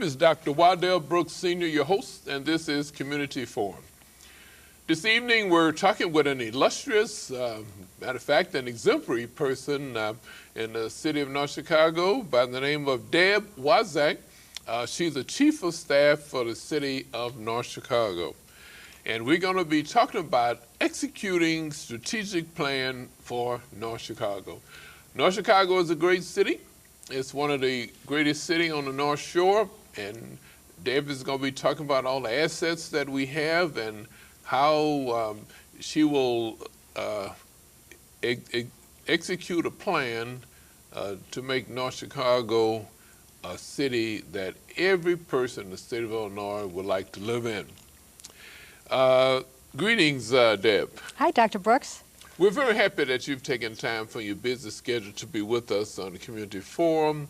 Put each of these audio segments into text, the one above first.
name is Dr. Wardell Brooks Sr., your host, and this is Community Forum. This evening we're talking with an illustrious, matter of fact, an exemplary person in the city of North Chicago by the name of Deb Waszak. She's the Chief of Staff for the city of North Chicago. And we're going to be talking about executing strategic plan for North Chicago. North Chicago is a great city. It's one of the greatest cities on the North Shore, and Deb is going to be talking about all the assets that we have and how she will execute a plan to make North Chicago a city that every person in the state of Illinois would like to live in. Greetings, Deb. Hi, Dr. Brooks. We're very happy that you've taken time from your busy schedule to be with us on the Community Forum.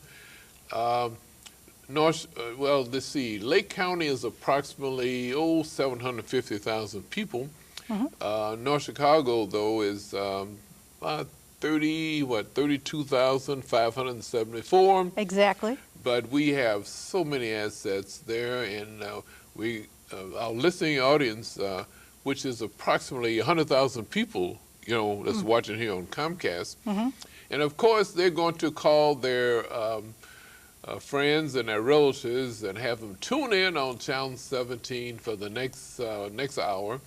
Well, let's see, Lake County is approximately, 750,000 people. Mm-hmm. North Chicago, though, is about 32,574. Exactly. But we have so many assets there, and our listening audience, which is approximately 100,000 people, that's watching here on Comcast. Mm-hmm. And of course, they're going to call their friends and their relatives and have them tune in on Channel 17 for the next hour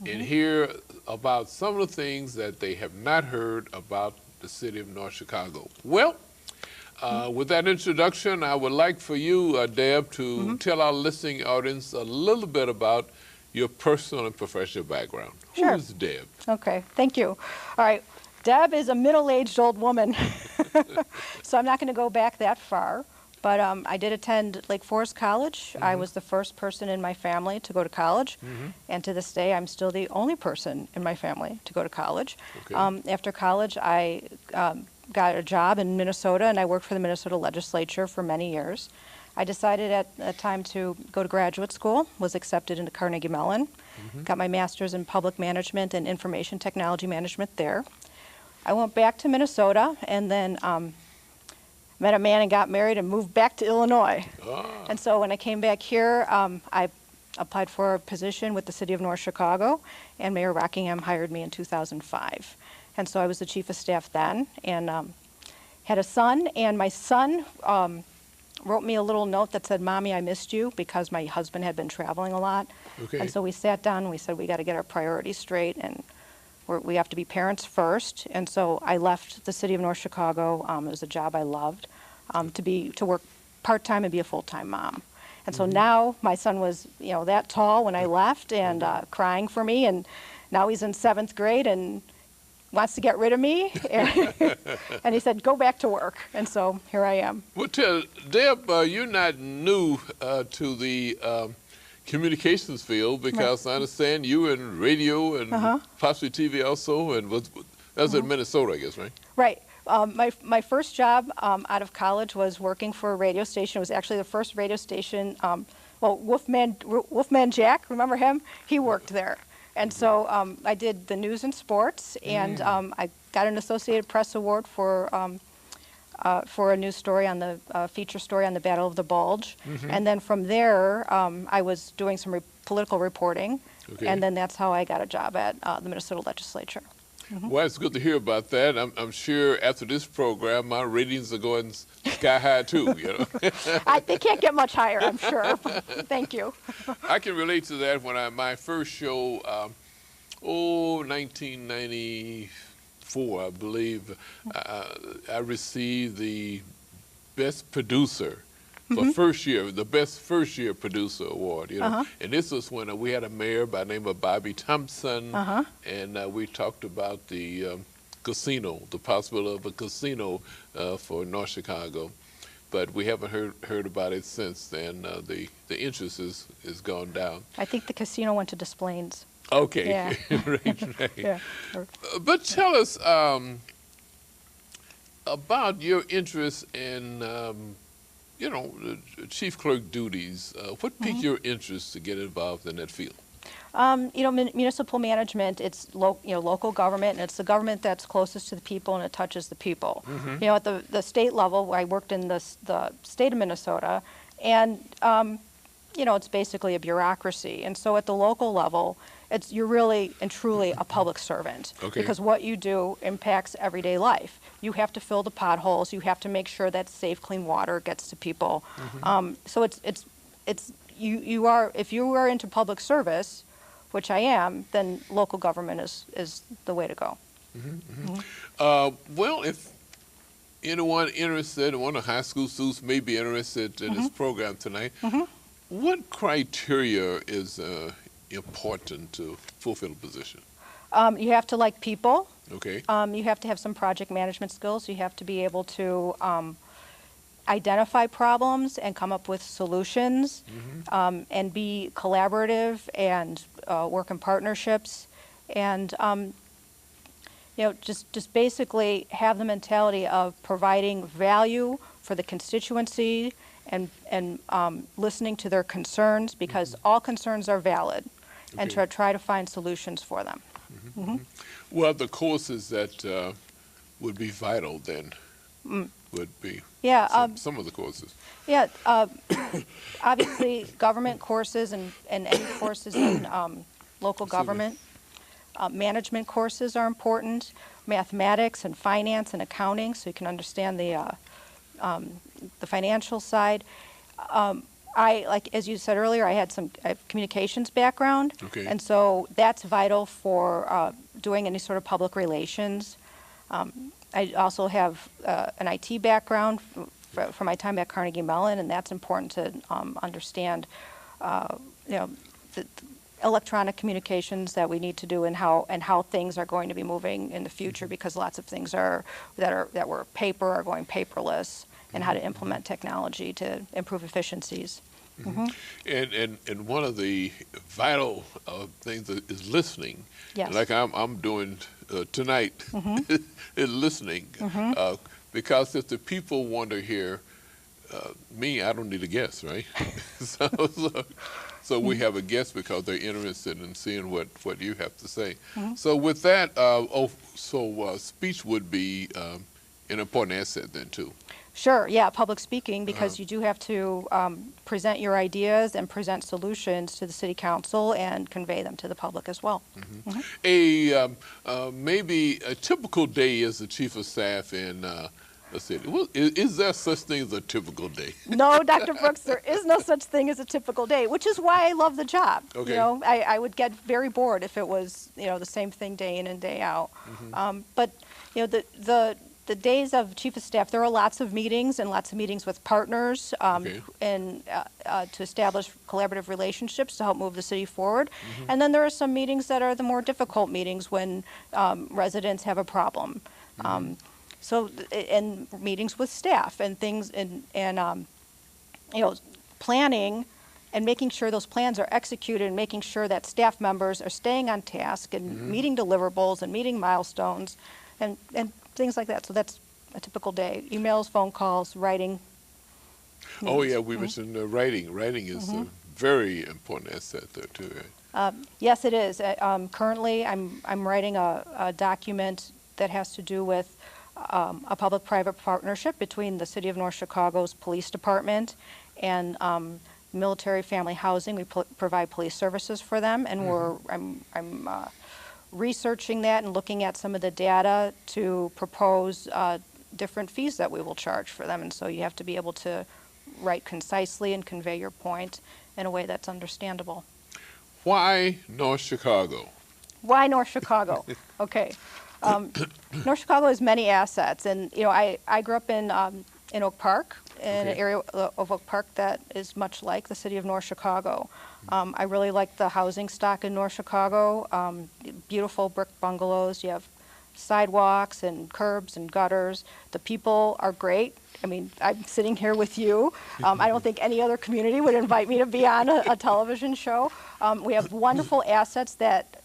and hear about some of the things that they have not heard about the city of North Chicago. Well, with that introduction, I would like for you, Deb, to tell our listening audience a little bit about your personal and professional background. Sure. Who is Deb? Okay, thank you. All right, Deb is a middle-aged old woman, so I'm not going to go back that far, but I did attend Lake Forest College. Mm-hmm. I was the first person in my family to go to college, and to this day, I'm still the only person in my family to go to college. Okay. After college, I got a job in Minnesota, and I worked for the Minnesota legislature for many years. I decided at the time to go to graduate school, was accepted into Carnegie Mellon, got my master's in public management and information technology management there. I went back to Minnesota and then met a man and got married and moved back to Illinois. Ah. And so when I came back here, I applied for a position with the city of North Chicago, and Mayor Rockingham hired me in 2005. And so I was the chief of staff then, and had a son, and my son wrote me a little note that said, "Mommy, I missed you," because my husband had been traveling a lot. Okay. And so we sat down and we said, we got to get our priorities straight, and we have to be parents first. And so I left the city of North Chicago. It was a job I loved, to work part-time and be a full-time mom. And so now my son was, that tall when I left and crying for me, and now he's in 7th grade and wants to get rid of me, and he said, go back to work, and so here I am. Well, Deb, you're not new to the communications field, because I understand you were in radio and possibly TV also, and that was in Minnesota, I guess, right? Right. My first job out of college was working for a radio station. It was actually the first radio station, Wolfman Jack, remember him? He worked there. And so I did the news and sports, and I got an Associated Press Award for a news story on the feature story on the Battle of the Bulge. And then from there, I was doing some political reporting, and then that's how I got a job at the Minnesota legislature. Well, it's good to hear about that. I'm sure after this program, my ratings are going sky high too. They can't get much higher, I'm sure. Thank you. I can relate to that. When my first show, 1994, I believe, I received the Best Producer for first year, the Best First Year Producer Award, And this was when we had a mayor by the name of Bobby Thompson, and we talked about the casino, the possibility of a casino for North Chicago. But we haven't heard about it since then. The interest is gone down. I think the casino went to Des Plaines. Okay, yeah. right. Yeah. But tell us about your interest in chief clerk duties. What piqued your interest to get involved in that field? Municipal management, it's local government, and it's the government that's closest to the people, and it touches the people. At the state level, I worked in the state of Minnesota, And, you know, it's basically a bureaucracy. And so at the local level, you're really and truly a public servant. Okay. Because what you do impacts everyday life. You have to fill the potholes. You have to make sure that safe, clean water gets to people. So you are, if you are into public service, which I am, then local government is the way to go. Well, if anyone interested, one of the high school students may be interested in this program tonight, what criteria is important to fulfill a position? You have to like people. Okay. You have to have some project management skills. You have to be able to identify problems and come up with solutions, and be collaborative and work in partnerships, and you know, just basically have the mentality of providing value for the constituency and listening to their concerns, because all concerns are valid, and to try to find solutions for them. Well, the courses that would be vital then would be some of the courses. Yeah, obviously government courses and any courses in local government. Management courses are important, mathematics and finance and accounting, so you can understand the financial side. Like as you said earlier, I have communications background, and so that's vital for doing any sort of public relations. I also have an IT background from my time at Carnegie Mellon, and that's important to understand, you know, the electronic communications that we need to do, and how things are going to be moving in the future, because lots of things that were paper are going paperless, and how to implement technology to improve efficiencies. And one of the vital things is listening. Yes. Like I'm doing tonight, is listening, because if the people want to hear me, I don't need a guest, right? So we have a guest because they're interested in seeing what you have to say. So with that, speech would be an important asset then too. Sure, yeah, public speaking, because you do have to present your ideas and present solutions to the city council and convey them to the public as well. Maybe a typical day as the chief of staff in the city. Well, is there such thing as a typical day? No, Dr. Brooks, there is no such thing as a typical day, which is why I love the job. Okay. You know, I would get very bored if it was, you know, the same thing day in and day out. But, you know, the days of chief of staff, there are lots of meetings with partners, and to establish collaborative relationships to help move the city forward. And then there are some meetings that are the more difficult meetings when residents have a problem. And meetings with staff and things, and you know, planning and making sure those plans are executed, and making sure that staff members are staying on task and meeting deliverables and meeting milestones and things like that. So that's a typical day. Emails, phone calls, writing. Oh yeah, we mentioned writing. Writing is a very important asset there too, right? Yes, it is. Currently, I'm writing a document that has to do with a public-private partnership between the City of North Chicago's police department and military family housing. We provide police services for them, and I'm researching that and looking at some of the data to propose different fees that we will charge for them. And so you have to be able to write concisely and convey your point in a way that's understandable. Why North Chicago? Why North Chicago? Okay. North Chicago has many assets, and you know, I grew up in Oak Park, in an area of Oak Park that is much like the city of North Chicago. I really like the housing stock in North Chicago. Beautiful brick bungalows. You have sidewalks and curbs and gutters. The people are great. I mean, I'm sitting here with you. I don't think any other community would invite me to be on a television show. We have wonderful assets that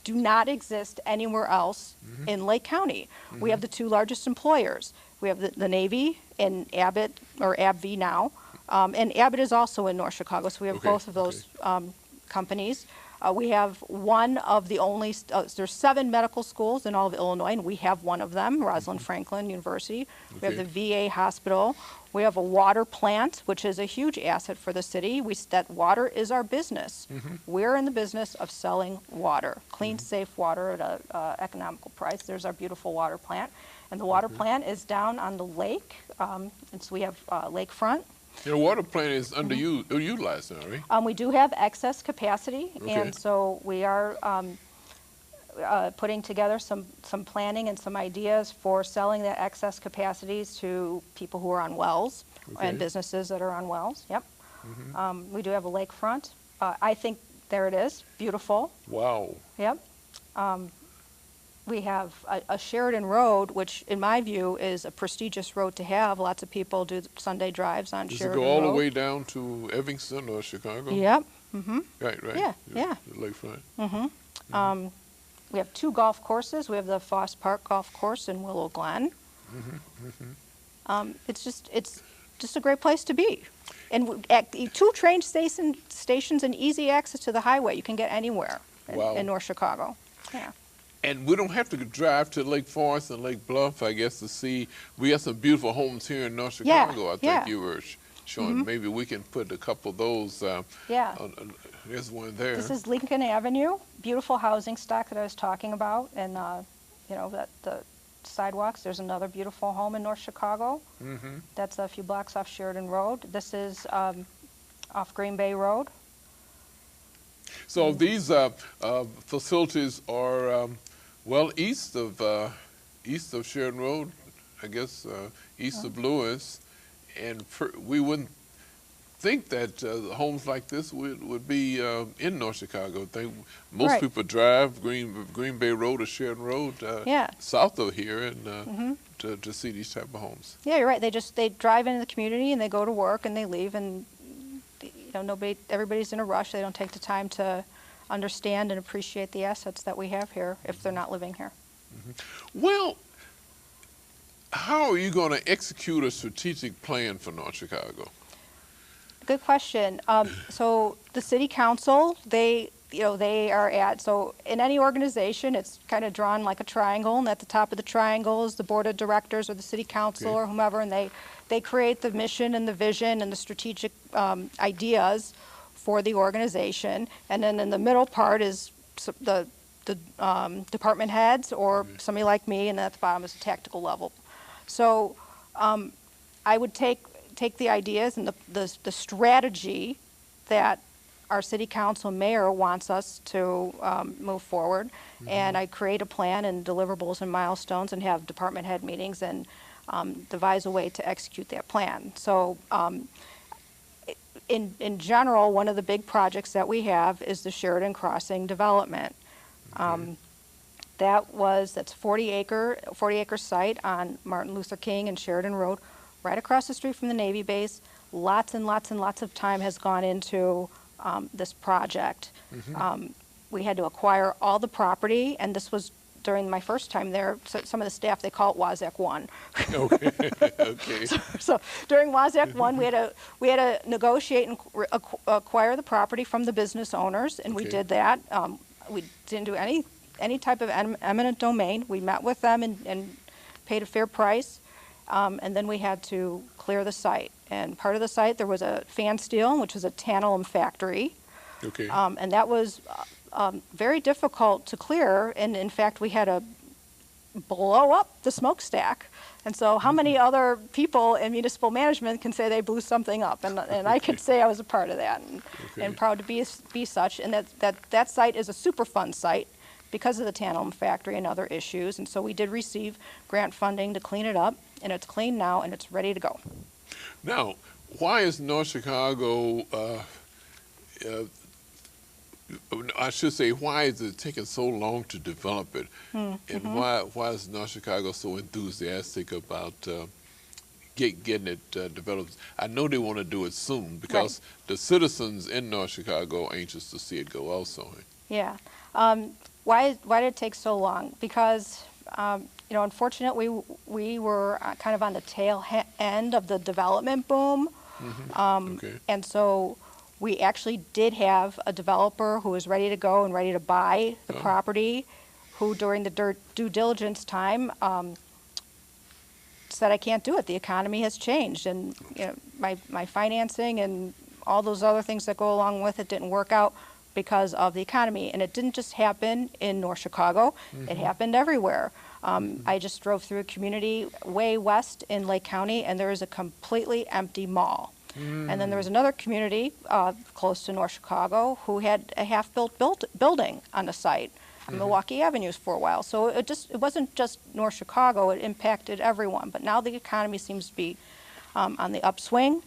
do not exist anywhere else in Lake County. We have the two largest employers. We have the Navy and Abbott, or AbbVie now, and Abbott is also in North Chicago, so we have both of those companies. We have one of the only, there's 7 medical schools in all of Illinois, and we have one of them, Rosalind Franklin University. We have the VA hospital. We have a water plant, which is a huge asset for the city. That water is our business. We're in the business of selling water, clean, safe water at an economical price. There's our beautiful water plant. And the water plant is down on the lake, and so we have lakefront. Your water plant is underutilized now, right? We do have excess capacity, Okay. and so we are putting together some planning and some ideas for selling the excess capacities to people who are on wells and businesses that are on wells. Yep. We do have a lakefront. I think there it is, beautiful. Wow. Yep. We have a Sheridan Road, which in my view is a prestigious road to have. Lots of people do Sunday drives on Does Sheridan it go all Road. the way down to Evanston or Chicago? Yep. Right, right. Yeah, yeah. The lakefront. We have 2 golf courses. We have the Foss Park Golf Course in Willow Glen. It's just a great place to be. And 2 train stations and easy access to the highway. You can get anywhere in North Chicago. Yeah. And we don't have to drive to Lake Forest and Lake Bluff, I guess, to see. We have some beautiful homes here in North Chicago, I think you were showing. Maybe we can put a couple of those. There's one there. This is Lincoln Avenue, beautiful housing stock that I was talking about. And, you know, the sidewalks. There's another beautiful home in North Chicago. That's a few blocks off Sheridan Road. This is off Green Bay Road. So these facilities are well east of Sheridan Road, I guess, east of Lewis, and we wouldn't think that homes like this would be in North Chicago. I think most people drive Green Bay Road or Sheridan Road south of here and to see these type of homes. Yeah, you're right. They drive into the community and they go to work and they leave, and you know, everybody's in a rush. They don't take the time to understand and appreciate the assets that we have here if they're not living here. Well, how are you going to execute a strategic plan for North Chicago? Good question. So the city council, they are so in any organization, it's kind of drawn like a triangle, and at the top of the triangle is the board of directors or the city council or whomever, and they create the mission and the vision and the strategic ideas for the organization. And then in the middle part is the department heads or somebody like me, and at the bottom is the tactical level. So I would take the ideas and the strategy that our city council mayor wants us to move forward, and I create a plan and deliverables and milestones and have department head meetings and devise a way to execute that plan. So in general, one of the big projects that we have is the Sheridan Crossing development. That's 40 acre site on Martin Luther King and Sheridan Road, right across the street from the Navy base. Lots and lots and lots of time has gone into this project. We had to acquire all the property, and this was during my first time there. So some of the staff, they call it WASAC 1. Okay. So during WASAC 1, we had to negotiate and acquire the property from the business owners, and we did that. We didn't do any type of eminent domain. We met with them and paid a fair price, and then we had to clear the site. And part of the site, there was a fan steel, which was a tantalum factory. And that was very difficult to clear, and in fact we had to blow up the smokestack. And so how many other people in municipal management can say they blew something up? And I could say I was a part of that, and proud to be such. And that site is a Superfund site because of the tantalum factory and other issues. And so we did receive grant funding to clean it up, and it's clean now and it's ready to go. Now, why is North Chicago, I should say, why is it taking so long to develop it? And why is North Chicago so enthusiastic about getting it developed? I know they want to do it soon because the citizens in North Chicago are anxious to see it go also. Yeah. Why did it take so long? Because you know, unfortunately, we were kind of on the tail end of the development boom, and so We actually did have a developer who was ready to go and ready to buy the property, who during the due diligence time said, I can't do it. The economy has changed, and you know, my financing and all those other things that go along with it didn't work out because of the economy. And it didn't just happen in North Chicago. It happened everywhere. I just drove through a community way west in Lake County, and there is a completely empty mall. And then there was another community close to North Chicago who had a half-built building on the site on Milwaukee Avenues for a while. So it wasn't just North Chicago, it impacted everyone. But now the economy seems to be on the upswing.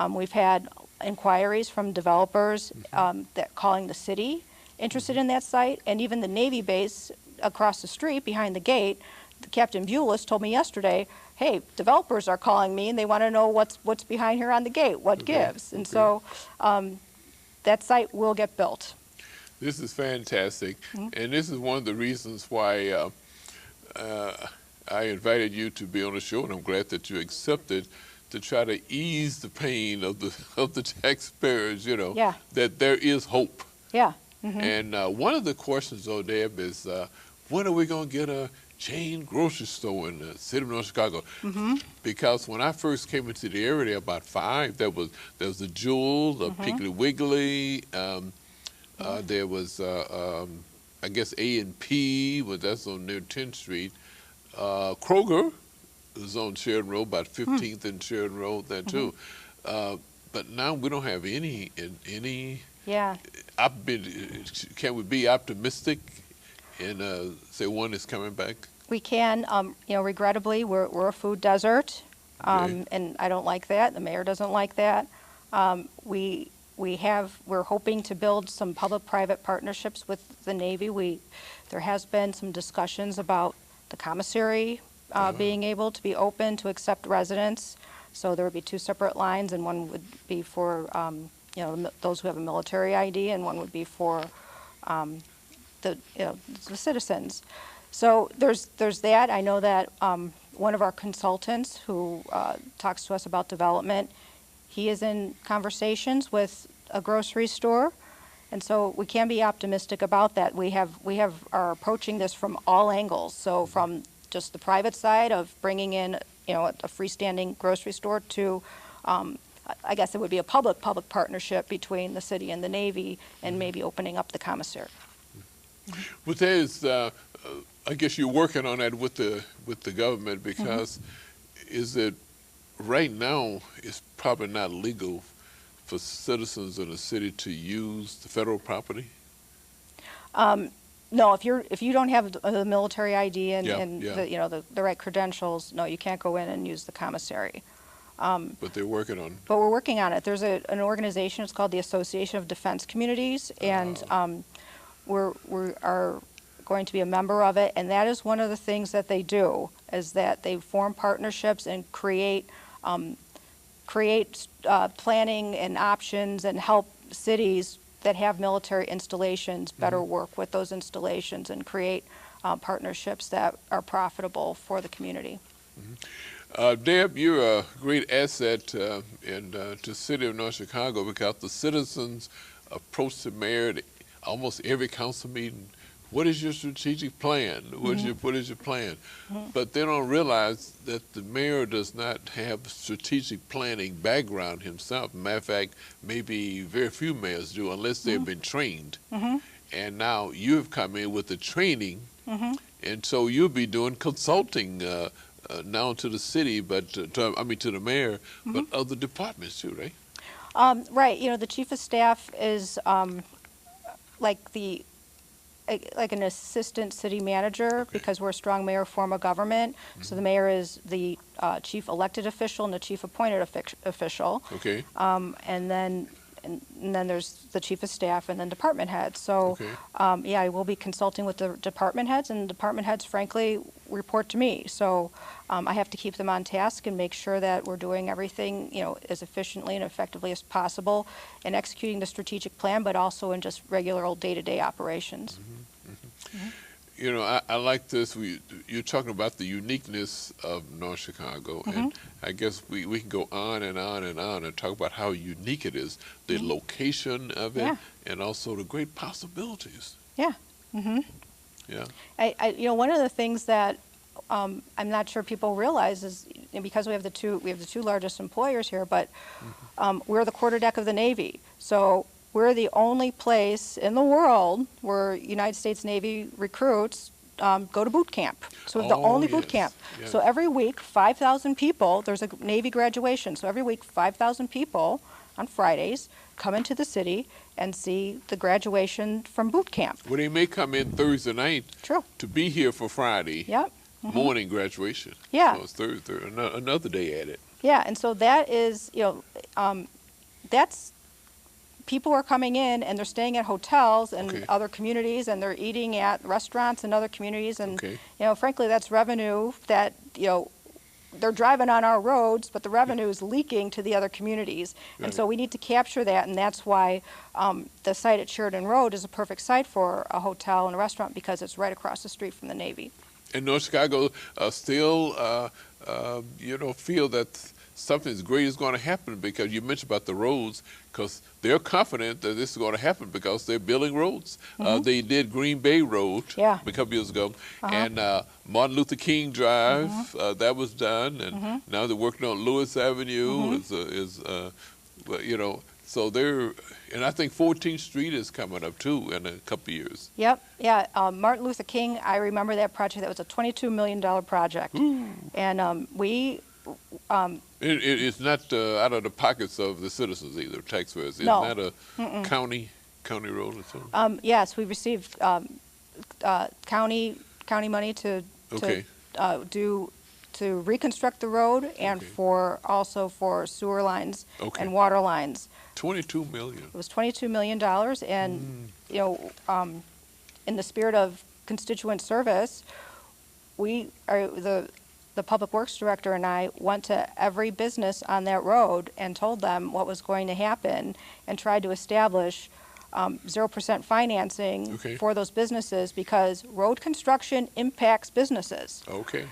We've had inquiries from developers that calling the city interested in that site, and even the Navy base across the street behind the gate. Captain Bulis told me yesterday, hey, developers are calling me and they want to know what's behind here on the gate, what gives. And so that site will get built. This is fantastic, and this is one of the reasons why I invited you to be on the show, and I'm glad that you accepted, to try to ease the pain of the taxpayers. You know, that there is hope. Yeah. And one of the questions, though, Deb, is when are we going to get a chain grocery store in the city of North Chicago? Because when I first came into the area, there were about 5. There was the Jewel, the Piggly Wiggly. There was, I guess, A&P, but that's on near 10th Street. Kroger is on Sheridan Road, about 15th and Sheridan Road there too. But now we don't have any. Yeah. Can we be optimistic and say one is coming back? We can. You know, regrettably, we're a food desert, and I don't like that. The mayor doesn't like that. We're hoping to build some public-private partnerships with the Navy. There has been some discussions about the commissary being able to be open to accept residents. So there would be 2 separate lines, and one would be for you know, those who have a military ID, and one would be for the citizens. So there's that. I know that one of our consultants who talks to us about development, he is in conversations with a grocery store, and so we can be optimistic about that. We are approaching this from all angles. So from just the private side of bringing in, you know, a freestanding grocery store to, I guess it would be a public partnership between the city and the Navy, and maybe opening up the commissary. But there's, I guess you're working on that with the government, because is it right now? It's probably not legal for citizens of the city to use the federal property. No, if you don't have the military ID and the, you know, the right credentials, no, you can't go in and use the commissary. But they're working on. But we're working on it. There's an organization. It's called the Association of Defense Communities, and we are going to be a member of it. And that is one of the things that they do, is that they form partnerships and create planning and options, and help cities that have military installations better work with those installations and create partnerships that are profitable for the community. Deb, you're a great asset to the city of North Chicago, because the citizens approach the mayor at almost every council meeting. What is your strategic plan? What is your plan? But they don't realize that the mayor does not have strategic planning background himself. Matter of fact, maybe very few mayors do, unless they've been trained. And now you've come in with the training, and so you'll be doing consulting now to the city, but to the mayor, but other departments too, right? Right. You know, the chief of staff is like an assistant city manager, because we're a strong mayor form of government. So the mayor is the chief elected official and the chief appointed official. Okay. And then there's the chief of staff and then department heads. So yeah, I will be consulting with the department heads, and department heads, frankly, report to me. So I have to keep them on task and make sure that we're doing everything, you know, as efficiently and effectively as possible, and executing the strategic plan, but also in just regular old day-to-day operations. You know, I like this. You're talking about the uniqueness of North Chicago, and I guess we can go on and on and on and talk about how unique it is, the location of it, and also the great possibilities. Yeah. Yeah. You know, one of the things that I'm not sure people realize is, because we have the two largest employers here, but we're the quarterdeck of the Navy. So we're the only place in the world where United States Navy recruits go to boot camp. So we're the only boot camp. Yes. So every week, 5,000 people, there's a Navy graduation. So every week, 5,000 people on Fridays come into the city and see the graduation from boot camp. Well, they may come in Thursday night to be here for Friday morning graduation. Yeah. So it's Thursday, another day at it. Yeah, and so that is, you know, that's, people are coming in and they're staying at hotels and other communities, and they're eating at restaurants in other communities, and you know, frankly, that's revenue that, you know, they're driving on our roads, but the revenue is leaking to the other communities. And so we need to capture that, and that's why the site at Sheridan Road is a perfect site for a hotel and a restaurant, because it's right across the street from the Navy. And North Chicago still, you know, feel that something great is going to happen, because you mentioned about the roads, because they're confident that this is going to happen because they're building roads. They did Green Bay Road a couple years ago, and Martin Luther King Drive, that was done, and now they're working on Lewis Avenue. You know, so they're, and I think 14th Street is coming up too in a couple of years. Yep, yeah, Martin Luther King, I remember that project. That was a $22 million project. And it's not out of the pockets of the citizens either, taxpayers. It's not a county road or something. Yes, we received county money to reconstruct the road, and also for sewer lines and water lines. $22 million. It was $22 million, and you know, in the spirit of constituent service, we are the Public Works Director and I went to every business on that road and told them what was going to happen, and tried to establish 0% financing for those businesses, because road construction impacts businesses.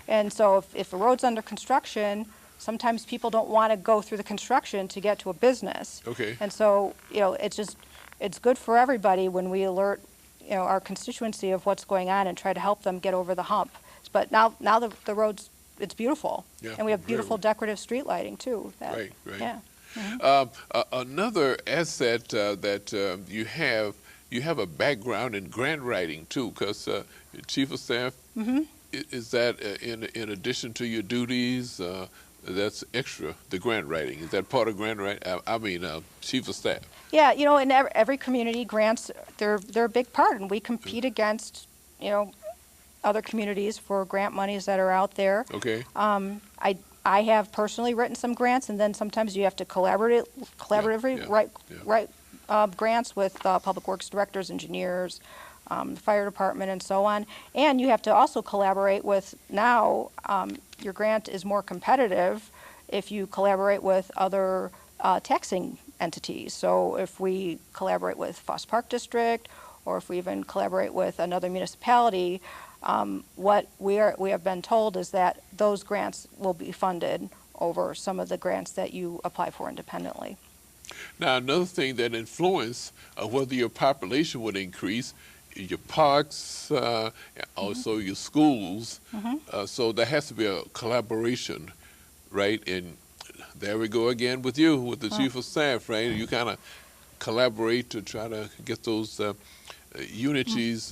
And so if a road's under construction, sometimes people don't want to go through the construction to get to a business. And so, you know, it's good for everybody when we alert, you know, our constituency of what's going on and try to help them get over the hump. But now the road's, it's beautiful, and we have beautiful decorative street lighting too. Yeah. Another asset that you have a background in grant writing too, because Chief of Staff, is that in addition to your duties, that's extra, the grant writing? Is that part of grant writing? I mean, Chief of Staff. Yeah, you know, in every community, grants, they're a big part, and we compete against, you know, other communities for grant monies that are out there. I have personally written some grants, and then sometimes you have to collaboratively write grants with public works directors, engineers, the fire department, and so on. And you have to also collaborate with, now your grant is more competitive if you collaborate with other taxing entities. So if we collaborate with Foss Park District, or if we even collaborate with another municipality, what we have been told is that those grants will be funded over some of the grants that you apply for independently. Now, another thing that influences whether your population would increase, your parks, also your schools. So there has to be a collaboration, right? And there we go again with you, with the Chief of Staff, right? You kind of collaborate to try to get those unities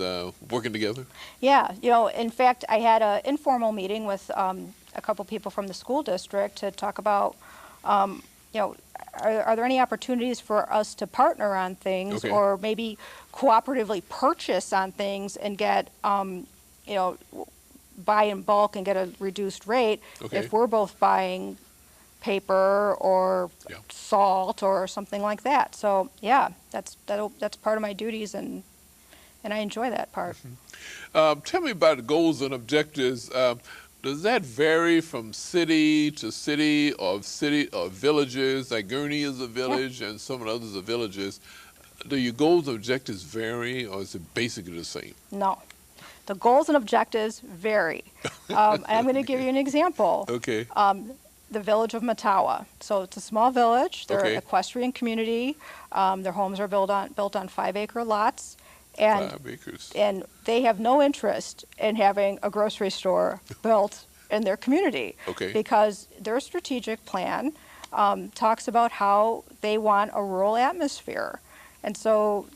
working together? Yeah, you know, in fact, I had an informal meeting with a couple people from the school district to talk about, you know, are there any opportunities for us to partner on things, or maybe cooperatively purchase on things and get, you know, buy in bulk and get a reduced rate if we're both buying paper or salt or something like that. So yeah, that's part of my duties, and I enjoy that part. Tell me about the goals and objectives. Does that vary from city to city or villages? Like Gurney is a village and some of the others are villages. Do your goals and objectives vary, or is it basically the same? No. The goals and objectives vary. And I'm going to give you an example. Okay. The village of Mattawa. So it's a small village. They're Okay. an equestrian community. Their homes are built on 5-acre lots. And 5 acres. and they have no interest in having a grocery store built in their community. Okay. Because their strategic plan talks about how they want a rural atmosphere. And so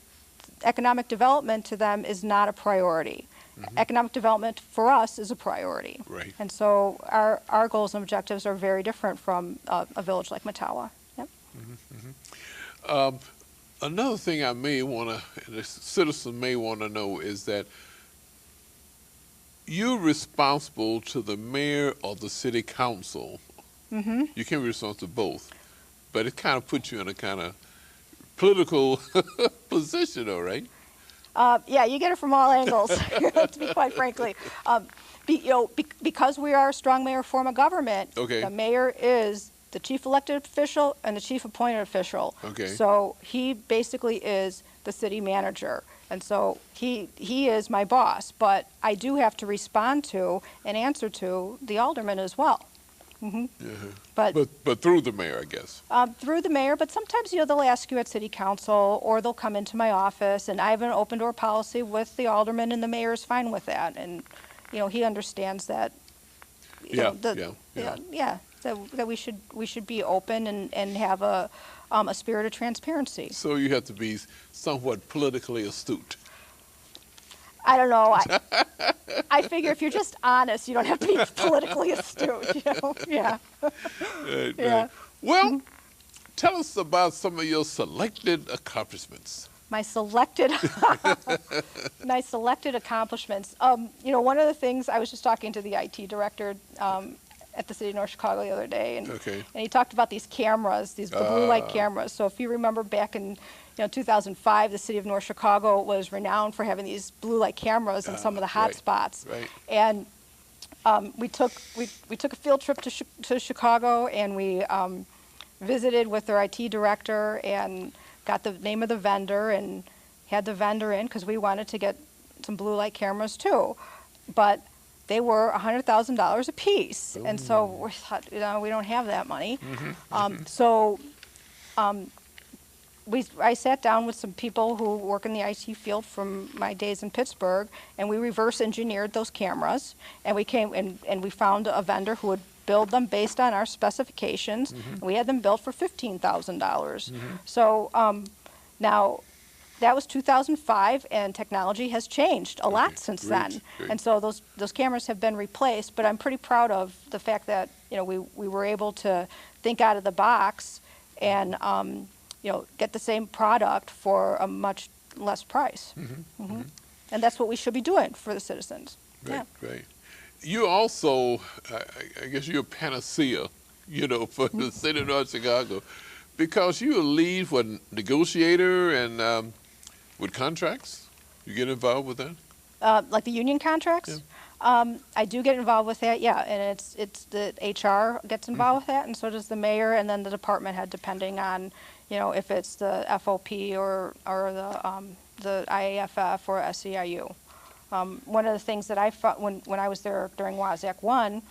economic development to them is not a priority. Economic development for us is a priority. Right. And so our goals and objectives are very different from a village like Mattawa. Yep. Another thing I may want to, the citizen may want to know is that you're responsible to the mayor or the city council. You can be responsible to both, but it kind of puts you in a kind of political position, all right? Yeah, you get it from all angles, to be quite frankly. Because we are a strong mayor form of government, Okay. the mayor is the chief elected official and the chief appointed official. Okay. So he basically is the city manager. And so he is my boss, but I do have to respond to and answer to the aldermen as well. But through the mayor, I guess. through the mayor, but sometimes, they'll ask you at city council, or they'll come into my office, and I have an open door policy with the alderman, and the mayor is fine with that. And, he understands that, that we should be open and have a spirit of transparency. So you have to be somewhat politically astute. I don't know. I figure if you're just honest, you don't have to be politically astute. Yeah. Right, Yeah. right. Well, tell us about some of your selected accomplishments. My selected accomplishments. One of the things, I was just talking to the IT director at the city of North Chicago the other day, and he talked about these cameras, the blue light cameras. So if you remember back in 2005, the city of North Chicago was renowned for having these blue light cameras in some of the hot spots. Right. And we took a field trip to Chicago, and we visited with their IT director and got the name of the vendor and had the vendor in because we wanted to get some blue light cameras too. But they were $100,000 a piece. And so we thought, we don't have that money. I sat down with some people who work in the IT field from my days in Pittsburgh, and we reverse engineered those cameras, and we came and we found a vendor who would build them based on our specifications. And we had them built for $15,000. So now that was 2005, and technology has changed a lot since then. And so those cameras have been replaced, but I'm pretty proud of the fact that we were able to think out of the box and get the same product for a much less price. And that's what we should be doing for the citizens. Right, right. You also, I guess you're a panacea, for the city of North Chicago, because you're a lead negotiator and with contracts. You get involved with that? Like the union contracts? Yeah. I do get involved with that, yeah, and it's the HR gets involved with that, and so does the mayor, and then the department head, depending on if it's the FOP or the IAFF or SEIU. One of the things that I fought when I was there during WASAC 1,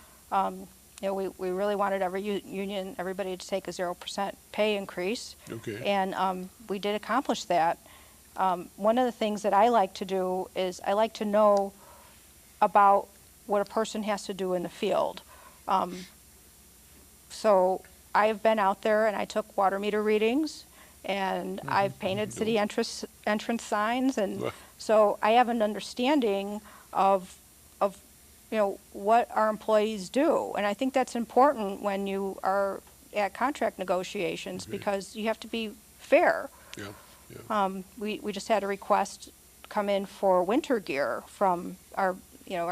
we really wanted everybody to take a 0% pay increase. Okay. And we did accomplish that. One of the things that I like to do is I like to know about what a person has to do in the field. So I've been out there and I took water meter readings, and I've painted city entrance signs, and so I have an understanding of what our employees do. And I think that's important when you are at contract negotiations, because you have to be fair. Yeah, yeah. We just had a request come in for winter gear from our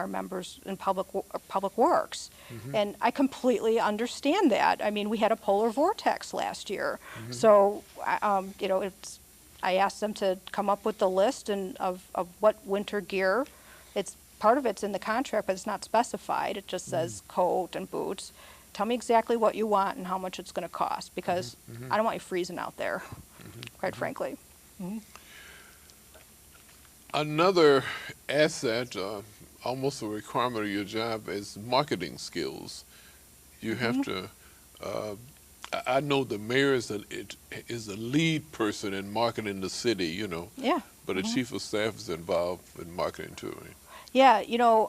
members in public works, and I completely understand that. I mean, we had a polar vortex last year, so I asked them to come up with the list of what winter gear. Part of it's in the contract, but it's not specified. It just says coat and boots. Tell me exactly what you want and how much it's going to cost, because I don't want you freezing out there, quite frankly. Another asset, almost a requirement of your job, is marketing skills. You have to. I know the mayor is a lead person in marketing the city, you know. Yeah. But the chief of staff is involved in marketing too. Right? Yeah, you know,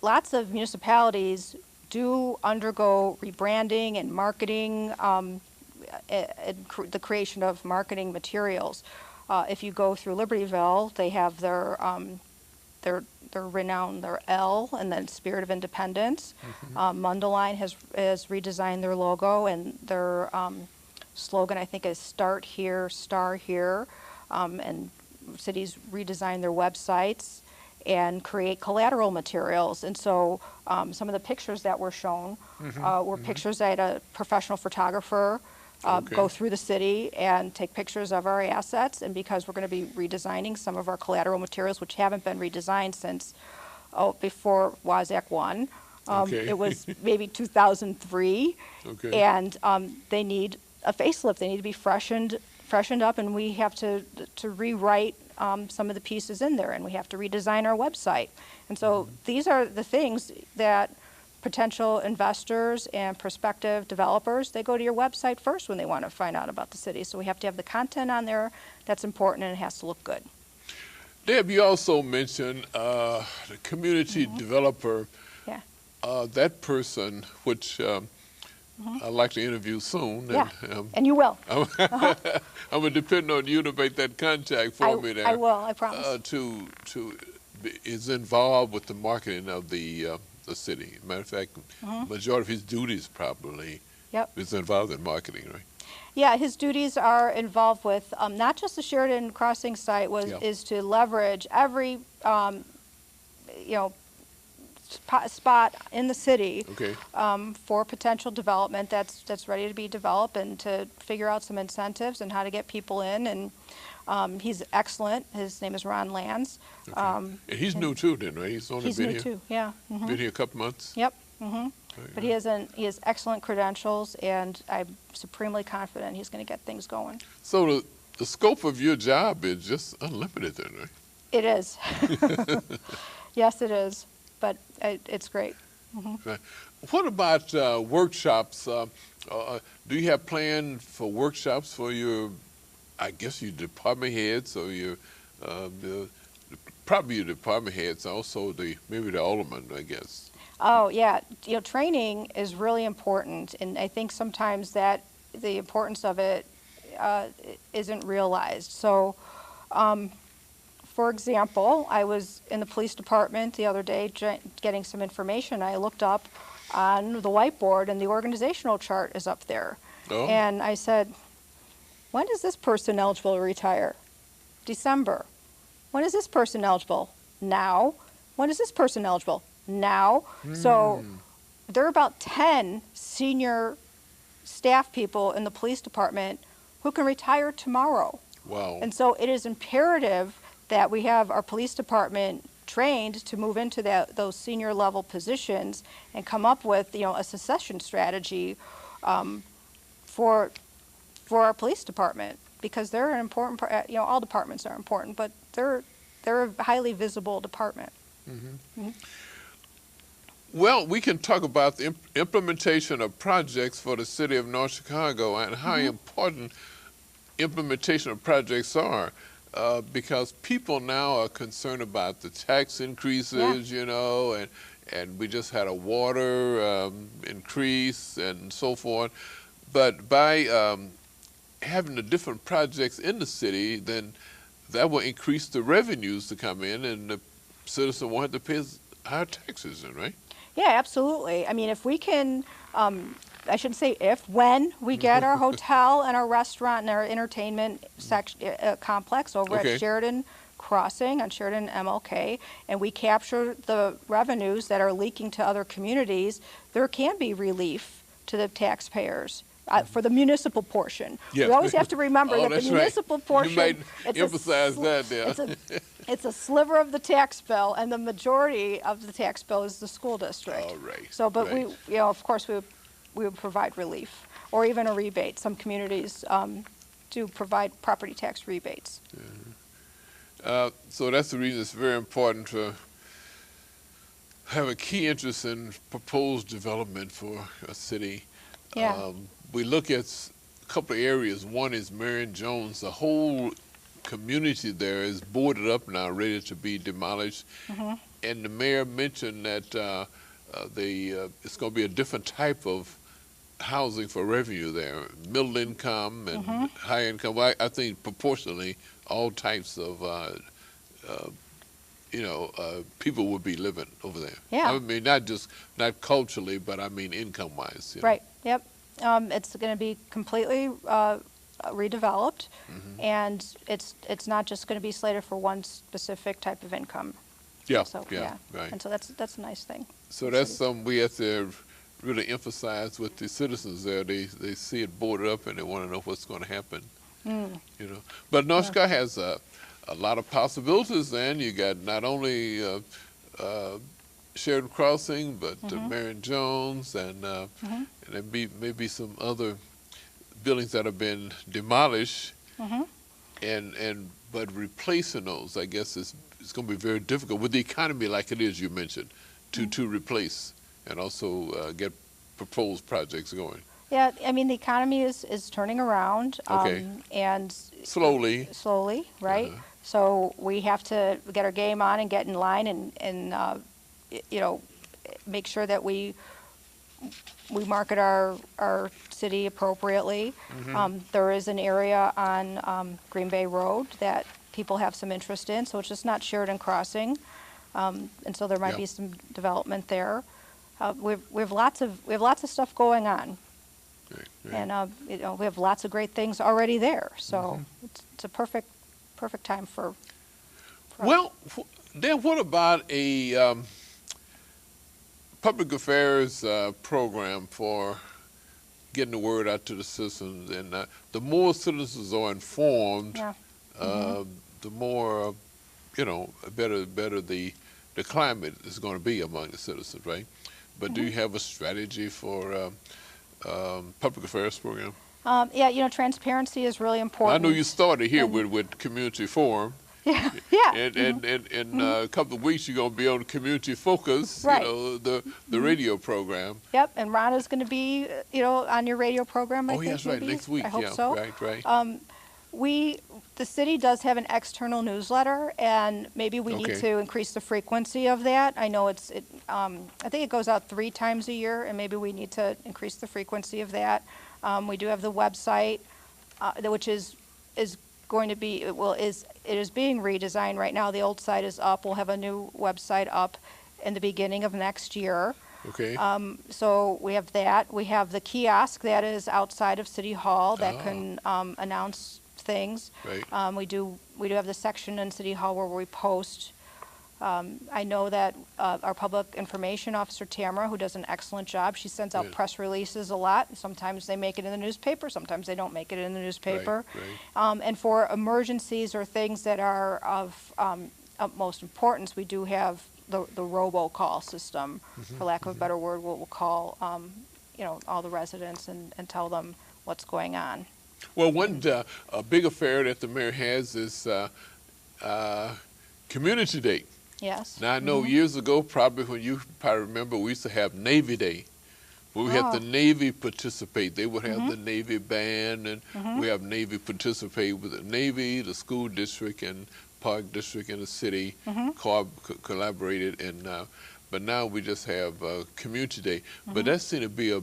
lots of municipalities do undergo rebranding and marketing, the creation of marketing materials. If you go through Libertyville, they have their renowned, their L, and then Spirit of Independence. Mundelein has redesigned their logo, and their slogan, I think, is Start Here, Star Here. And cities redesign their websites and create collateral materials. And so some of the pictures that were shown were pictures. I had a professional photographer go through the city and take pictures of our assets. And because we're going to be redesigning some of our collateral materials, which haven't been redesigned since before WASAC 1, it was maybe 2003. And they need a facelift. They need to be freshened up, and we have to rewrite some of the pieces in there, and we have to redesign our website. And so these are the things that potential investors and prospective developers, they go to your website first when they want to find out about the city. So we have to have the content on there that's important, and it has to look good. Deb, you also mentioned the community developer. Yeah. That person, which I'd like to interview soon. Yeah, and you will. I'm going to depend on you to make that contact for me there. I will, I promise. Is involved with the marketing of the city. Matter of fact, majority of his duties probably is involved in marketing, right? Yeah, his duties are involved with not just the Sheridan Crossing site is to leverage every spot in the city for potential development that's ready to be developed, and to figure out some incentives and how to get people in. And he's excellent. His name is Ron Lands. And he's new too, then, right? He's only been new here. Too. Yeah. Been here a couple months. Yep. But he has excellent credentials, and I'm supremely confident he's going to get things going. So the scope of your job is just unlimited, then, right? It is. Yes, it is. But it's great. Right. What about workshops? Do you have plans for workshops for your, I guess, your department heads, or your probably your department heads, also maybe the alderman, I guess? Oh yeah, training is really important, and I think sometimes that the importance of it isn't realized. So. For example, I was in the police department the other day getting some information. I looked up on the whiteboard, and the organizational chart is up there. And I said, when is this person eligible to retire? December. When is this person eligible? Now. When is this person eligible? Now. So there are about 10 senior staff people in the police department who can retire tomorrow. Wow. And so it is imperative that we have our police department trained to move into those senior level positions and come up with a succession strategy for our police department, because they're an important part. All departments are important, but they're a highly visible department. Well, we can talk about the implementation of projects for the city of North Chicago, and how important implementation of projects are. Because people now are concerned about the tax increases, and we just had a water increase and so forth. But by having the different projects in the city, then that will increase the revenues to come in, and the citizen won't have to pay higher taxes, right? Yeah, absolutely. I mean, if we can, I shouldn't say if, when we get our hotel and our restaurant and our entertainment complex over at Sheridan Crossing on Sheridan MLK, and we capture the revenues that are leaking to other communities, there can be relief to the taxpayers for the municipal portion. Yes. We always have to remember that the municipal portion, you might emphasize that there. It's a sliver of the tax bill, and the majority of the tax bill is the school district. All right. So, but we, of course, we would provide relief, or even a rebate. Some communities do provide property tax rebates. So that's the reason it's very important to have a key interest in proposed development for a city. Yeah. We look at a couple of areas. One is Marion Jones. The whole community there is boarded up now, ready to be demolished. And the mayor mentioned that it's going to be a different type of housing for revenue there, middle income and high income. Well, I think proportionally all types of people would be living over there. Yeah. I mean, not culturally, but I mean income-wise. Right. Yep. It's going to be completely redeveloped, and it's not just going to be slated for one specific type of income. Yeah. So, Right. And so that's a nice thing. So that's something we have to really emphasize with the citizens there. They see it boarded up and they want to know what's going to happen. But North Chicago has a lot of possibilities. Then you got not only Sheridan Crossing, but Marion Jones, and there maybe some other buildings that have been demolished, but replacing those, I guess, it's going to be very difficult with the economy like it is. You mentioned to replace and also get proposed projects going. Yeah, I mean the economy is turning around, and slowly, right? So we have to get our game on and get in line and make sure that we market our city appropriately. There is an area on Green Bay Road that people have some interest in, so it's just not Sheridan Crossing, and so there might be some development there. We have lots of stuff going on, and we have lots of great things already there. So it's a perfect time for. Well, then what about a public affairs program for getting the word out to the citizens? And the more citizens are informed, the more, better the climate is going to be among the citizens, right? But do you have a strategy for public affairs program? Transparency is really important. I know you started here with community forum. And in a couple of weeks you're going to be on Community Focus, right. The radio program. Yep, and Rhonda's going to be, on your radio program, I think. Yes, right, next week. I hope so. Right. The city does have an external newsletter, and maybe we need to increase the frequency of that. I know I think it goes out 3 times a year, and maybe we need to increase the frequency of that. We do have the website, which is going to be, it is being redesigned right now. The old site is up. We'll have a new website up in the beginning of next year. Okay. So we have that. We have the kiosk that is outside of City Hall that can announce things. Right. We do have the section in City Hall where we post. I know that our public information officer, Tamara, who does an excellent job, she sends out press releases a lot. Sometimes they make it in the newspaper, sometimes they don't make it in the newspaper. Right. And for emergencies or things that are of utmost importance, we do have the robocall system, for lack of a better word. We'll call all the residents and tell them what's going on. Well, one big affair that the mayor has is Community Day. Yes. Now, I know years ago, probably when you probably remember, we used to have Navy Day. We would have the Navy participate. They would have the Navy band, and we have Navy participate with the Navy, the school district, and Park District, and the city collaborated. And but now we just have Community Day. But that seemed to be a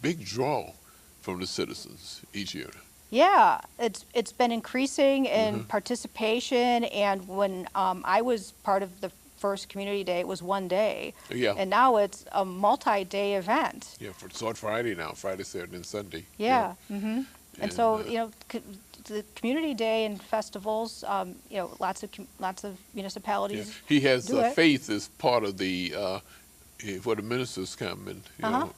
big draw from the citizens each year. Yeah, it's been increasing in participation, and when I was part of the first Community Day, it was one day. Yeah. And now it's a multi-day event. Yeah, so it's Friday now, Friday, Saturday, and Sunday. Yeah. And so, the Community Day and festivals, lots of municipalities. Yeah. He has faith as part of the where the ministers come, and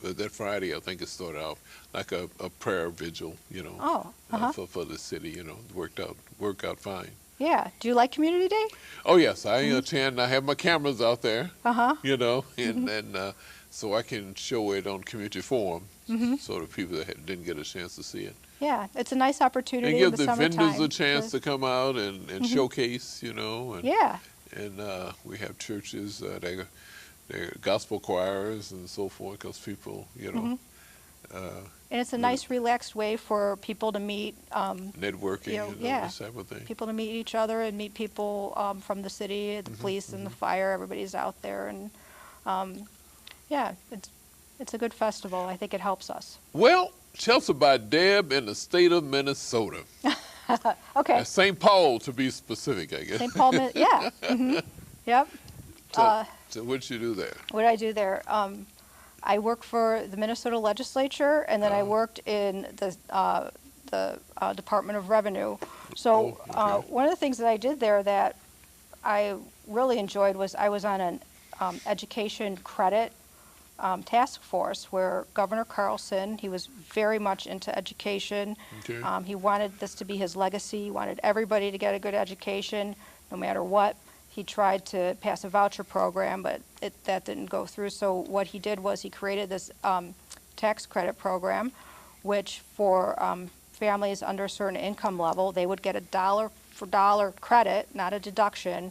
that Friday I think it started off like a prayer vigil, for the city. Worked out fine. Yeah. Do you like Community Day? Oh yes, I attend. I have my cameras out there. And so I can show it on Community Forum, so the people that didn't get a chance to see it. Yeah, it's a nice opportunity And in give the the vendors summertime a chance to come out and showcase, you know. And, Yeah. and we have churches, they're gospel choirs and so forth, because people, you know. And it's a nice, relaxed way for people to meet, Networking you know, and yeah, this type of thing. people to meet each other and meet people from the city, the police and the fire. Everybody's out there, and yeah, it's a good festival. I think it helps us. Well, tell us about Deb in the state of Minnesota. Okay. St. Paul, to be specific, I guess. St. Paul, yeah. Yep. So what you do there? What did I do there? I worked for the Minnesota legislature, and then I worked in the Department of Revenue. So one of the things that I did there that I really enjoyed was I was on an education credit task force where Governor Carlson, he was very much into education. Okay. He wanted this to be his legacy. He wanted everybody to get a good education, no matter what. He tried to pass a voucher program, but that didn't go through. So what he did was he created this tax credit program, which for families under a certain income level, they would get a dollar-for-dollar credit, not a deduction,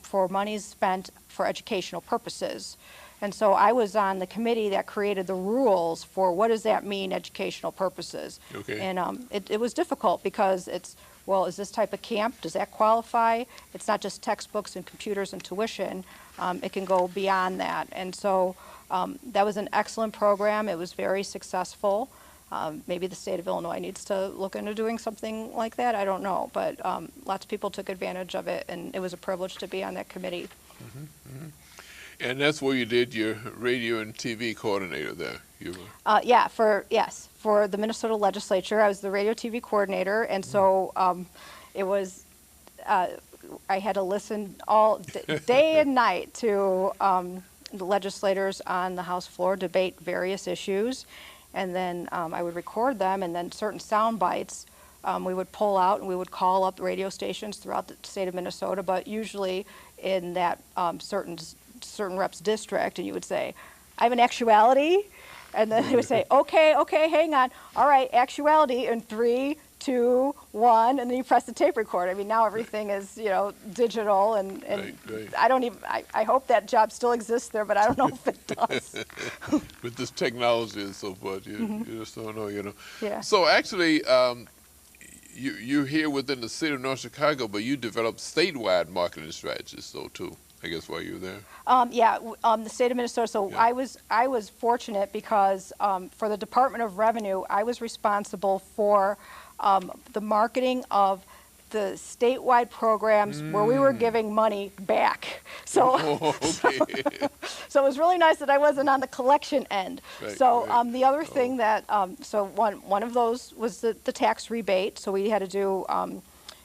for monies spent for educational purposes. And so I was on the committee that created the rules for what does that mean, educational purposes. Okay. And it was difficult because it's, well, is this type of camp, does that qualify? It's not just textbooks and computers and tuition. It can go beyond that. And so that was an excellent program. It was very successful. Maybe the state of Illinois needs to look into doing something like that. I don't know. But lots of people took advantage of it, and it was a privilege to be on that committee. And that's where you did your radio and TV coordinator there. You were... Yeah, for the Minnesota legislature, I was the radio TV coordinator, and so it was, I had to listen all day and night to the legislators on the House floor debate various issues, and then I would record them, and then certain sound bites we would pull out, and we would call up radio stations throughout the state of Minnesota, but usually in that certain rep's district, and you would say, I have an actuality, and then they would say, okay, hang on, all right, actuality in 3, 2, 1, and then you press the tape recorder. I mean, now everything is, you know, digital, and Right. I don't even, I hope that job still exists there, but I don't know if it does. With this technology and so forth, you just don't know, you know. Yeah. So actually, you're here within the city of North Chicago, but you developed statewide marketing strategies, though, too, I guess, while you were there. The state of Minnesota. So Yeah. I was fortunate because for the Department of Revenue, I was responsible for the marketing of the statewide programs where we were giving money back. So, so it was really nice that I wasn't on the collection end. Right, So right. the other thing that, so one of those was the tax rebate. So we had to do,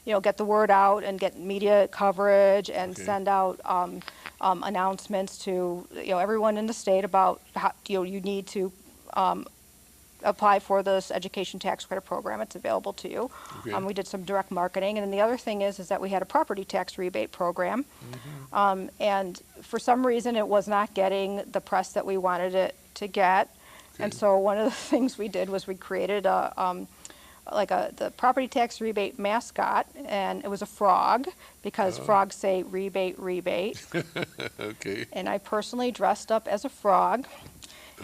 you know, get the word out and get media coverage and send out announcements to, you know, everyone in the state about how, you know, you need to apply for this education tax credit program. It's available to you. Okay. We did some direct marketing, and then the other thing is that we had a property tax rebate program, and for some reason it was not getting the press that we wanted it to get, and so one of the things we did was we created a the property tax rebate mascot, and it was a frog because frogs say rebate, rebate. Okay. And I personally dressed up as a frog.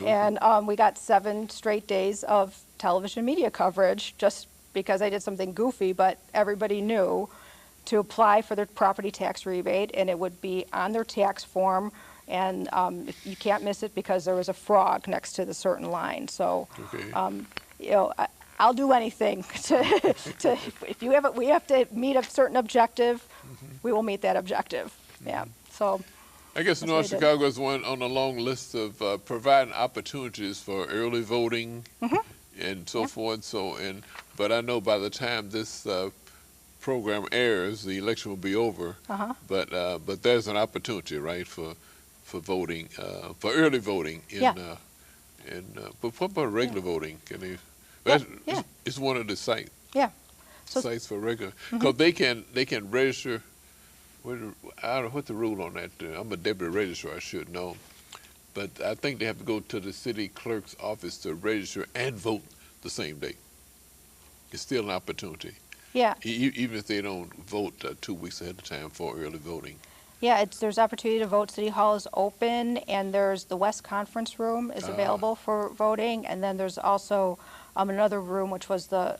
And we got 7 straight days of television media coverage just because I did something goofy, but everybody knew to apply for their property tax rebate, and it would be on their tax form, and you can't miss it because there was a frog next to the certain line. So, you know, I'll do anything to if we have to meet a certain objective, we will meet that objective. Yeah. So. I guess North Chicago is one on a long list of providing opportunities for early voting and so forth. So, but I know by the time this program airs, the election will be over. But there's an opportunity, right, for voting, for early voting. But what about regular voting? Can they? It's one of the sites. Yeah. Sites for regular, because they can register. I don't know what the rule on that. I'm a deputy registrar, I should know. But I think they have to go to the city clerk's office to register and vote the same day. it's still an opportunity. Yeah. Even if they don't vote 2 weeks ahead of time for early voting. Yeah, there's opportunity to vote. City Hall is open, and there's the West Conference Room is available for voting, and then there's also another room, which was the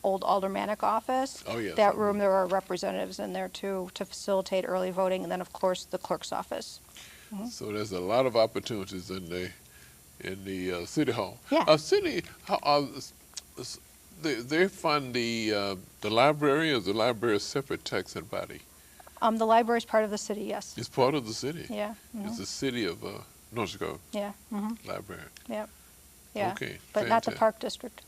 old aldermanic office. Oh, yes. That room, there are representatives in there too to facilitate early voting, and then of course the clerk's office. So there's a lot of opportunities in the City Hall. Yeah. They fund the library, or is the library a separate taxing body? The library is part of the city, yes. It's part of the city. Yeah. It's the city of North Chicago Yeah. Library. Yep. Yeah. Okay. But not the fantastic. Park District.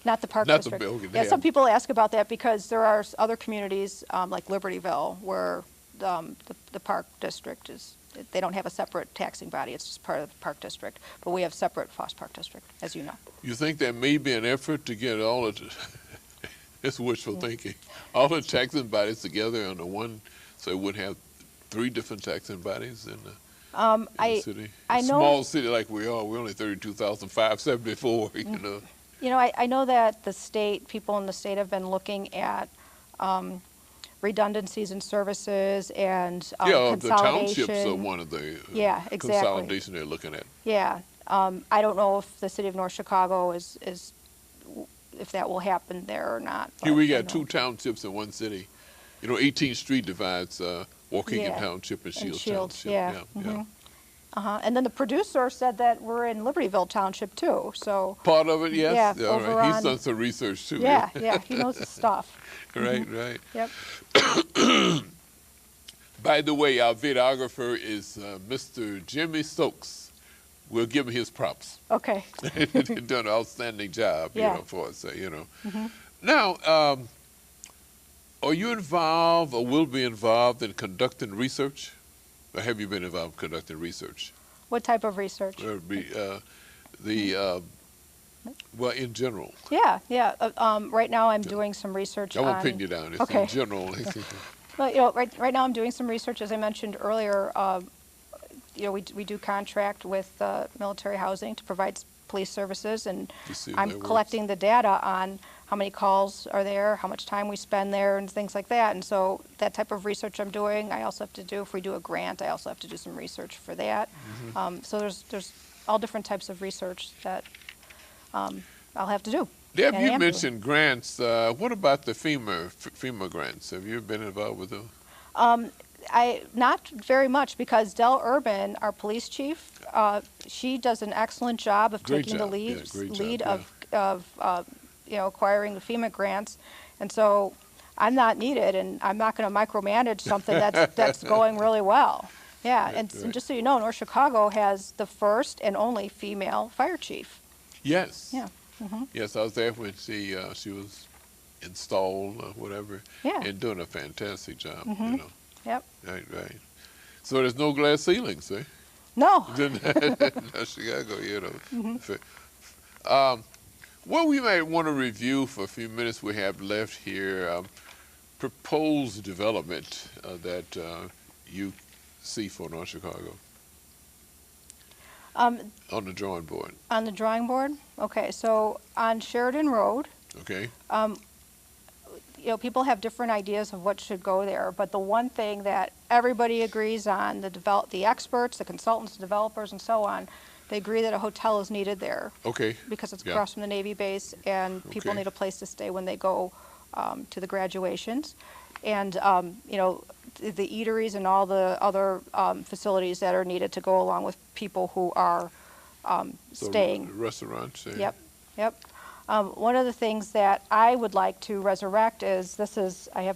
Not the Park not the District. building, Yeah, yeah. some people ask about that because there are other communities like Libertyville where the Park District they don't have a separate taxing body. It's just part of the Park District. But we have separate Foss Park District, as you know. You think there may be an effort to get all of it's wishful thinking, all the taxing bodies together under one, so it would have 3 different taxing bodies in the city? I A know- small city like we are, we're only 32,574, you know. You know, I know that people in the state have been looking at redundancies in services and Yeah, the consolidation. townships are one of the Yeah, exactly. consolidation they're looking at. Yeah. I don't know if the city of North Chicago if that will happen there or not. Here we but I got know. 2 townships in one city. You know, 18th Street divides Waukegan Yeah. Township and Shields Shields, Township. yeah. And then the producer said that we're in Libertyville Township too, so. Part of it, yes. Yeah, All over right. He's on- done some research too. Yeah, he knows his stuff. Right, right. Yep. By the way, our videographer is Mr. Jimmy Stokes. We'll give him his props. Okay. He's done an outstanding job, Yeah. you know, for us, you know. Now, are you involved or will be involved in conducting research? Or have you been involved in conducting research? What type of research? Or be, well, in general. Yeah. Right now I'm doing some research I won't on. pin you down. It's Okay. in general. Well, you know, right now I'm doing some research, as I mentioned earlier. You know, we do contract with military housing to provide police services, and To see if I'm that works. collecting the data on how many calls are there, how much time we spend there, and things like that. And so that type of research I'm doing. I also have to do, if we do a grant, I also have to do some research for that. So there's all different types of research that I'll have to do. Deb, and I you am doing. mentioned grants. What about the FEMA grants? Have you been involved with them? Not very much, because Del Urban, our police chief, she does an excellent job of Great taking job. the Yeah, great job, of you know, acquiring the FEMA grants, and so I'm not needed, and I'm not going to micromanage something that's going really well. Yeah, Right, and right. just so you know, North Chicago has the first and only female fire chief. Yes. Yeah. Yes, I was there when she was installed or whatever, Yeah. and doing a fantastic job. You know. Yep. Right, right. So there's no glass ceilings, eh? No. In Chicago, you know. Well, we might want to review for a few minutes we have left here proposed development that you see for North Chicago on the drawing board. On the drawing board? Okay, so on Sheridan Road, Okay. you know, people have different ideas of what should go there, but the one thing that everybody agrees on, the experts, the consultants, the developers, and so on, they agree that a hotel is needed there Okay. because it's Yeah. across from the Navy base, and people Okay. need a place to stay when they go to the graduations. And, you know, the eateries and all the other facilities that are needed to go along with people who are So staying. restaurants. Eh? Yep. One of the things that I would like to resurrect is I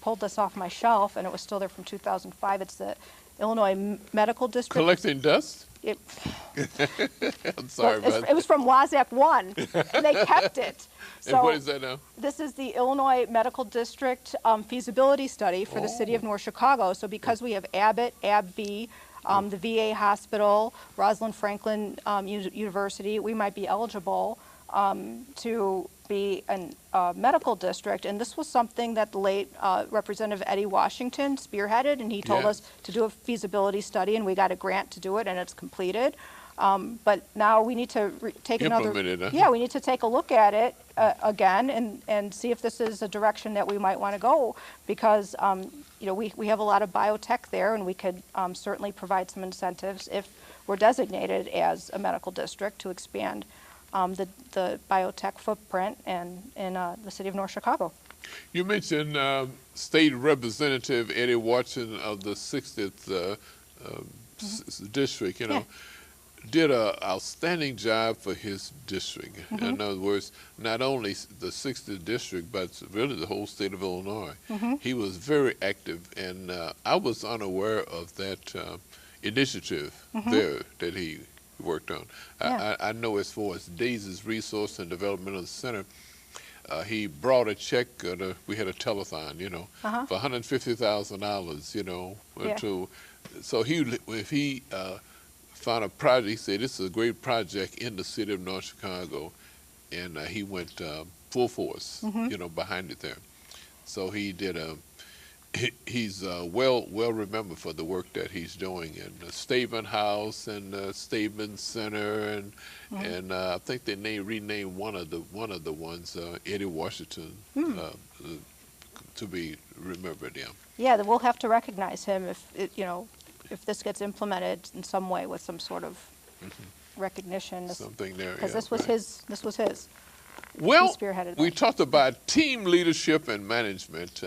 pulled this off my shelf, and it was still there from 2005. It's the Illinois Medical District. Collecting dust? I'm sorry Well, about it was from WASAC 1, and they kept it. And what is that now? This is the Illinois Medical District feasibility study for the city of North Chicago. So because we have Abbott, AbbVie, the VA hospital, Rosalind Franklin University, we might be eligible to be a medical district. And this was something that the late Representative Eddie Washington spearheaded, and he told Yeah. us to do a feasibility study, and we got a grant to do it, and it's completed. But now we need to take another. Implement it, huh? Yeah, we need to take a look at it again and see if this is a direction that we might want to go, because you know, we have a lot of biotech there, and we could certainly provide some incentives if we're designated as a medical district to expand the biotech footprint in the city of North Chicago. You mentioned State Representative Eddie Watson of the 60th district, you know, did an outstanding job for his district. In other words, not only the 60th district, but really the whole state of Illinois. He was very active, and I was unaware of that initiative there that he worked on. I know as far as Daisy's Resource and Developmental Center, he brought a check, we had a telethon, you know, for $150,000, you know, so if he found a project, he said, this is a great project in the city of North Chicago, and he went full force, you know, behind it there. So he did he's well remembered for the work that he's doing in the Statement House and the Statement Center, and I think they renamed one of the ones Eddie Washington to be remembered. Yeah, we'll have to recognize him if this gets implemented in some way with some sort of recognition. Something there, because this was his. This was his. Well, he spearheaded we that. talked about team leadership and management.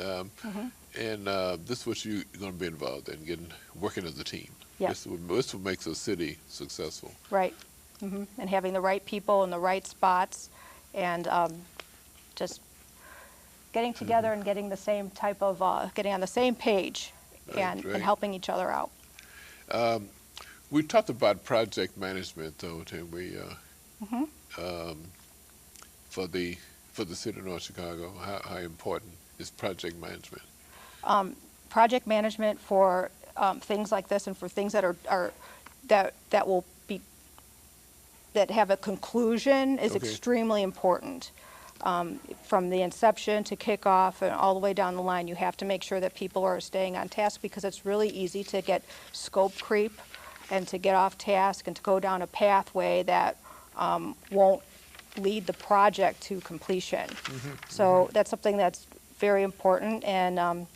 And this is what you're going to be involved in, working as a team. Yeah. This is what makes a city successful. Right. And having the right people in the right spots, and just getting together and getting the same type of, getting on the same page, and helping each other out. We talked about project management, though, didn't we? For the city of North Chicago, how important is project management? Project management for things like this, and for things that that have a conclusion, is extremely important. From the inception to kickoff and all the way down the line, you have to make sure that people are staying on task, because it's really easy to get scope creep and to get off task and to go down a pathway that won't lead the project to completion. So that's something that's very important, and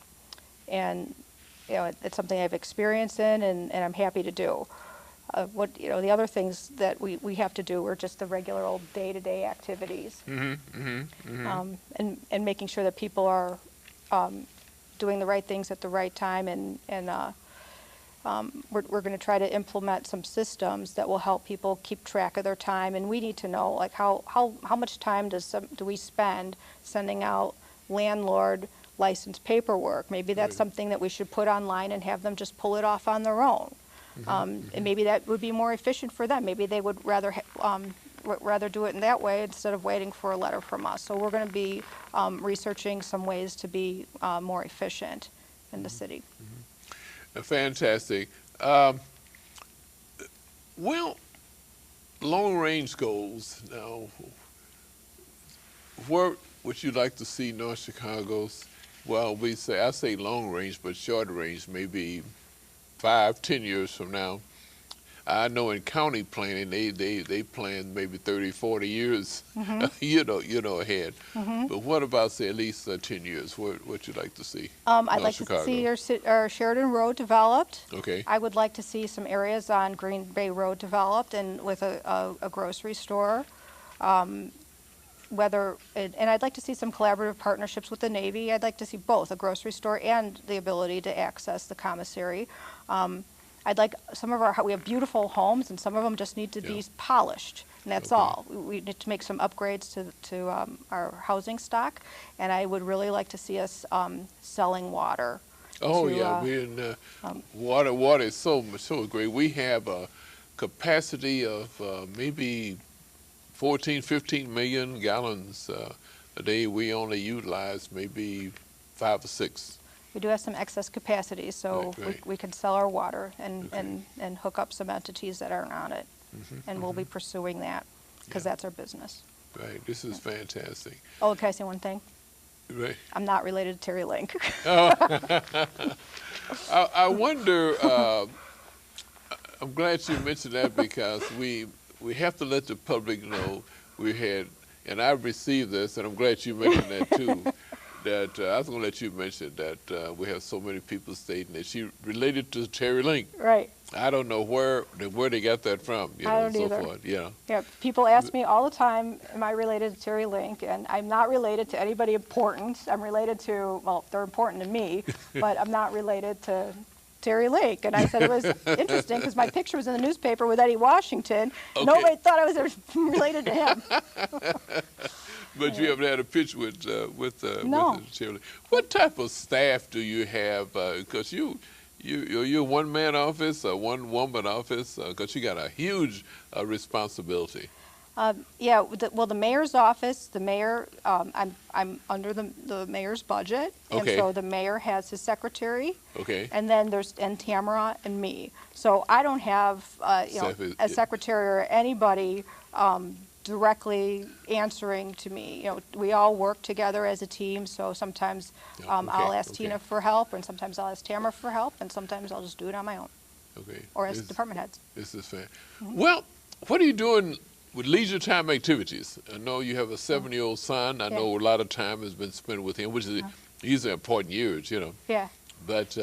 you know, it's something I've experienced in, and I'm happy to do. The other things that we have to do are just the regular old day-to-day activities, and making sure that people are doing the right things at the right time, and we're going to try to implement some systems that will help people keep track of their time, and we need to know, like, how much time do we spend sending out landlord license paperwork. Maybe that's something that we should put online and have them just pull it off on their own. And maybe that would be more efficient for them. Maybe they would rather do it in that way instead of waiting for a letter from us. So we're going to be researching some ways to be more efficient in the city. Fantastic. Well, long-range goals now. Where would you like to see North Chicago's? Well, I say long range, but short range, maybe 5-10 years from now. I know in county planning, they plan maybe 30-40 years, you know ahead. But what about, say, at least 10 years? What would you like to see? I'd like to see our Sheridan Road developed. Okay. I would like to see some areas on Green Bay Road developed, and with a grocery store. And I'd like to see some collaborative partnerships with the Navy. I'd like to see both a grocery store and the ability to access the commissary. I'd like we have beautiful homes, and some of them just need to be polished, and that's all. We need to make some upgrades to our housing stock, and I would really like to see us selling water. Water is so great. We have a capacity of maybe 14-15 million gallons a day. We only utilize maybe 5 or 6. We do have some excess capacity, so we can sell our water and hook up some entities that aren't on it. And we'll be pursuing that, because that's our business. Right. This is fantastic. Oh, can I say one thing? Right. I'm not related to Terry Link. I wonder, I'm glad you mentioned that because we have to let the public know we had, and I've received this, and I'm glad you mentioned that too. That I was going to let you mention that we have so many people stating that she related to Terry Link. Right. I don't know where they got that from. You know, I don't so either. forth. Yeah. Yeah. People ask me all the time, "Am I related to Terry Link?" And I'm not related to anybody important. I'm related to, well, they're important to me, but I'm not related to Terry Link. And I said it was interesting because my picture was in the newspaper with Eddie Washington. Okay. Nobody thought I was related to him. But you haven't had a picture with No. Terry Link. What type of staff do you have? Because you're one man office or one woman office because you got a huge responsibility. Yeah, well, the mayor's office, the mayor, I'm under the mayor's budget, Okay. and so the mayor has his secretary, Okay. and then there's Tamara and me. So I don't have a secretary or anybody directly answering to me. You know, we all work together as a team. So sometimes I'll ask Tina for help, and sometimes I'll ask Tamara for help, and sometimes I'll just do it on my own. Okay. Or as department heads. This is fair. Well, what are you doing with leisure time activities? I know you have a 7-year-old son. I know a lot of time has been spent with him, which is these are important years, you know. Yeah. But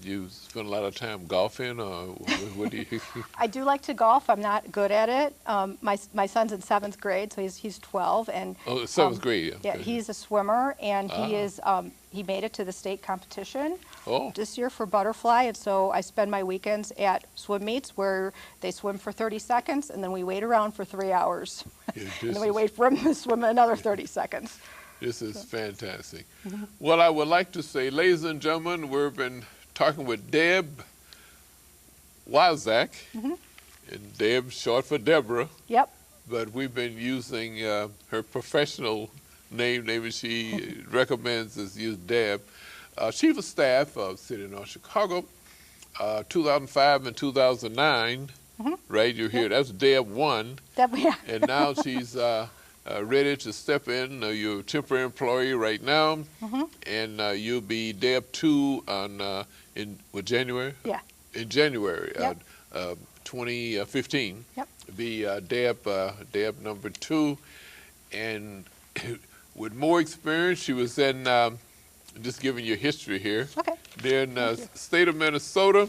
you spend a lot of time golfing, or what do you? I do like to golf. I'm not good at it. My son's in 7th grade, so he's 12, and 7th grade. Yeah, Okay. he's a swimmer, and he made it to the state competition this year for butterfly, and so I spend my weekends at swim meets where they swim for 30 seconds, and then we wait around for 3 hours, and then we wait for him to swim another 30 seconds. This is fantastic. Well, I would like to say, ladies and gentlemen, we've been talking with Deb Waszak, and Deb short for Deborah. Yep. But we've been using her professional name she recommends is use Deb. Chief of Staff of City of North Chicago, 2005 and 2009, right? You're here. That's Deb 1. Yeah. And now she's ready to step in. You're a temporary employee right now, and you'll be Deb 2 on in January. Yeah. In January, 2015. Yep. Be Deb number 2, and with more experience, she was in. Just giving you history here. Okay. Then state of Minnesota,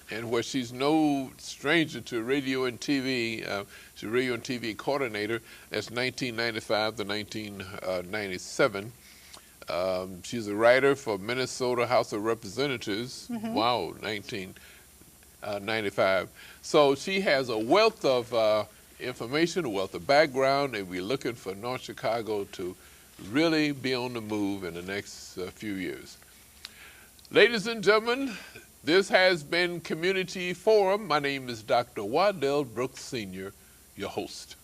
and where she's no stranger to radio and TV. She's a radio and TV coordinator. That's 1995 to 1997. She's a writer for Minnesota House of Representatives. Wow, 1995. So she has a wealth of information, a wealth of background, and we're looking for North Chicago to really be on the move in the next few years. Ladies and gentlemen, this has been Community Forum. My name is Dr. Waddell Brooks Sr., your host.